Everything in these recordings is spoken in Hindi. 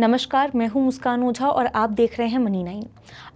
नमस्कार, मैं हूं मुस्कान ओझा और आप देख रहे हैं मनी 9।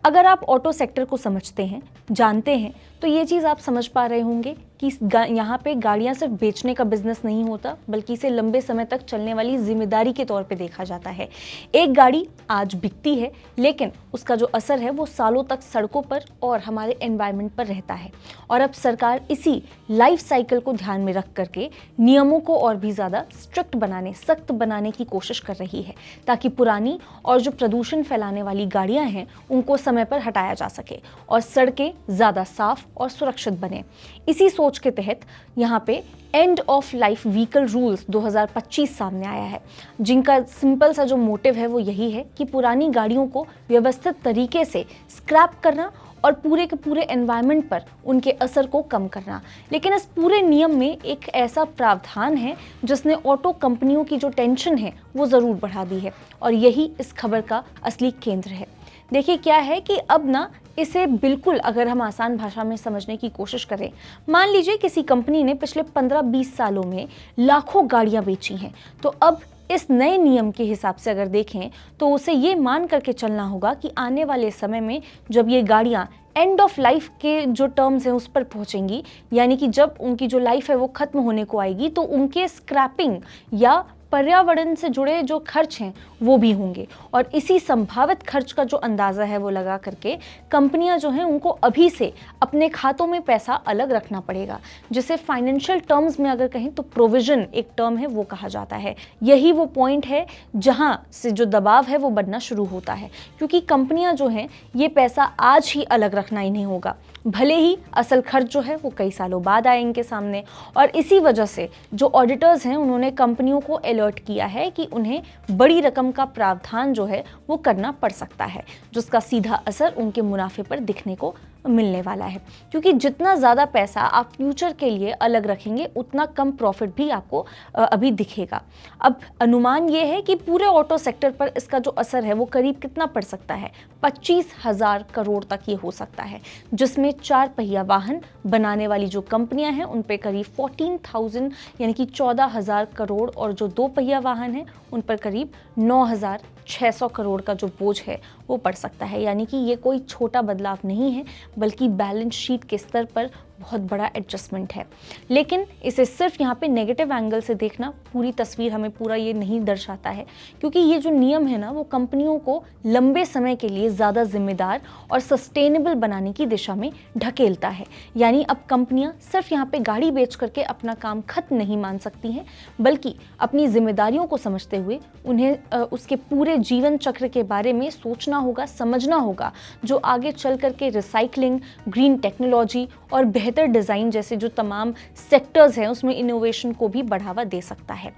अगर आप ऑटो सेक्टर को समझते हैं, जानते हैं, तो ये चीज़ आप समझ पा रहे होंगे कि यहाँ पे गाड़ियाँ सिर्फ बेचने का बिजनेस नहीं होता, बल्कि इसे लंबे समय तक चलने वाली जिम्मेदारी के तौर पे देखा जाता है। एक गाड़ी आज बिकती है, लेकिन उसका जो असर है वो सालों तक सड़कों पर और हमारे एनवायरनमेंट पर रहता है। और अब सरकार इसी लाइफ साइकिल को ध्यान में रख करके नियमों को और भी ज़्यादा स्ट्रिक्ट बनाने, सख्त बनाने की कोशिश कर रही है, ताकि पुरानी और जो प्रदूषण फैलाने वाली गाड़ियां हैं उनको समय पर हटाया जा सके और सड़कें ज़्यादा साफ और सुरक्षित बने। इसी सोच के तहत यहाँ पे end of life vehicle rules 2025 सामने आया है, जिनका सिंपल सा जो मोटिव है वो यही है कि पुरानी गाड़ियों को व्यवस्थित तरीके से स्क्रैप करना और पूरे के पूरे एनवायरनमेंट पर उनके असर को कम करना। लेकिन इस पूरे नियम में एक ऐसा प्रावधान है जिसने ऑटो कंपनियों की जो टेंशन है वो ज़रूर बढ़ा दी है, और यही इस खबर का असली केंद्र है। देखिए क्या है कि अब ना इसे बिल्कुल अगर हम आसान भाषा में समझने की कोशिश करें, मान लीजिए किसी कंपनी ने पिछले 15-20 सालों में लाखों गाड़ियां बेची हैं, तो अब इस नए नियम के हिसाब से अगर देखें तो उसे ये मान करके चलना होगा कि आने वाले समय में जब ये गाड़ियां एंड ऑफ लाइफ के जो टर्म्स हैं उस पर पहुंचेंगी, यानी कि जब उनकी जो लाइफ है वो खत्म होने को आएगी, तो उनके स्क्रैपिंग या पर्यावरण से जुड़े जो खर्च हैं वो भी होंगे। और इसी संभावित खर्च का जो अंदाज़ा है वो लगा करके कंपनियां जो हैं उनको अभी से अपने खातों में पैसा अलग रखना पड़ेगा, जिसे फाइनेंशियल टर्म्स में अगर कहें तो प्रोविजन एक टर्म है वो कहा जाता है। यही वो पॉइंट है जहां से जो दबाव है वो बढ़ना शुरू होता है, क्योंकि कंपनियां जो हैं ये पैसा आज ही अलग रखना ही नहीं होगा, भले ही असल खर्च जो है वो कई सालों बाद आए इनके सामने। और इसी वजह से जो ऑडिटर्स हैं उन्होंने कंपनियों को अलर्ट किया है कि उन्हें बड़ी रकम का प्रावधान जो है वो करना पड़ सकता है, जिसका सीधा असर उनके मुनाफे पर दिखने को मिलने वाला है। क्योंकि जितना ज़्यादा पैसा आप फ्यूचर के लिए अलग रखेंगे, उतना कम प्रॉफिट भी आपको अभी दिखेगा। अब अनुमान ये है कि पूरे ऑटो सेक्टर पर इसका जो असर है वो करीब कितना पड़ सकता है, 25,000 करोड़ तक ये हो सकता है, जिसमें 4 पहिया वाहन बनाने वाली जो कंपनियां हैं उन पे करीब 14,000 यानी कि 14,000 करोड़, और जो 2 पहिया वाहन हैं उन पर करीब 9,600 करोड़ का जो बोझ है वो पड़ सकता है। यानी कि ये कोई छोटा बदलाव नहीं है, बल्कि बैलेंस शीट के स्तर पर बहुत बड़ा एडजस्टमेंट है। लेकिन इसे सिर्फ यहाँ पे नेगेटिव एंगल से देखना पूरी तस्वीर हमें पूरा ये नहीं दर्शाता है, क्योंकि ये जो नियम है ना वो कंपनियों को लंबे समय के लिए ज़्यादा जिम्मेदार और सस्टेनेबल बनाने की दिशा में ढकेलता है। यानी अब कंपनियां सिर्फ यहाँ पे गाड़ी बेच करके अपना काम खत्म नहीं मान सकती हैं, बल्कि अपनी जिम्मेदारियों को समझते हुए उन्हें उसके पूरे जीवन चक्र के बारे में सोचना होगा, समझना होगा, जो आगे चल करके रिसाइकलिंग, ग्रीन टेक्नोलॉजी और बेहतर डिज़ाइन जैसे जो तमाम सेक्टर्स हैं उसमें इनोवेशन को भी बढ़ावा दे सकता है।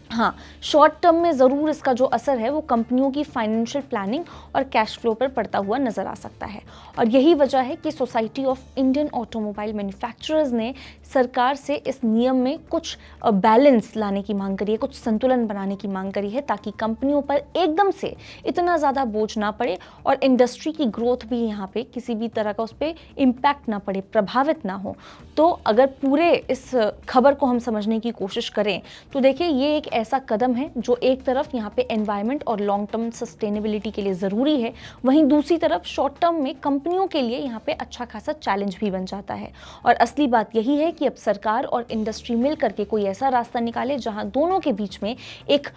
हाँ, शॉर्ट टर्म में ज़रूर इसका जो असर है वो कंपनियों की फाइनेंशियल प्लानिंग और कैश फ्लो पर पड़ता हुआ नज़र आ सकता है। और यही वजह है कि society of Indian automobile manufacturers ने सरकार से इस नियम में कुछ बैलेंस लाने की मांग करी है, कुछ संतुलन बनाने की मांग करी है, ताकि कंपनियों पर एकदम से इतना ज़्यादा बोझ ना पड़े और इंडस्ट्री की ग्रोथ भी यहाँ पे किसी भी तरह का उस पर इम्पैक्ट ना पड़े, प्रभावित ना हो। तो अगर पूरे इस खबर को हम समझने की कोशिश करें तो देखिए ये एक ऐसा कदम है जो एक तरफ यहाँ पे एनवायरनमेंट और लॉन्ग टर्म सस्टेनेबिलिटी के लिए ज़रूरी है, वहीं दूसरी तरफ शॉर्ट टर्म में कंपनियों के लिए यहाँ पे अच्छा खासा चैलेंज भी बन जाता है। और असली बात यही है कि अब सरकार और इंडस्ट्री मिल करके कोई ऐसा रास्ता निकाले जहाँ दोनों के बीच में एक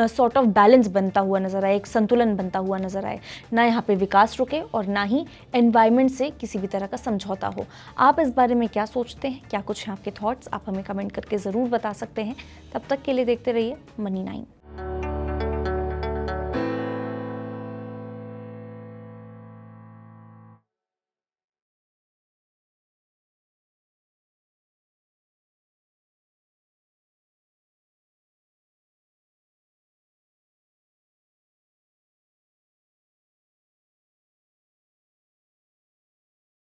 सॉर्ट ऑफ बैलेंस बनता हुआ नजर आए, एक संतुलन बनता हुआ नजर आए, ना यहाँ पे विकास रुके और ना ही एनवायरनमेंट से किसी भी तरह का समझौता हो। आप इस बारे में क्या सोचते हैं, क्या कुछ हैं आपके थॉट्स, आप हमें कमेंट करके ज़रूर बता सकते हैं। तब तक के लिए देखते रहिए मनी 9।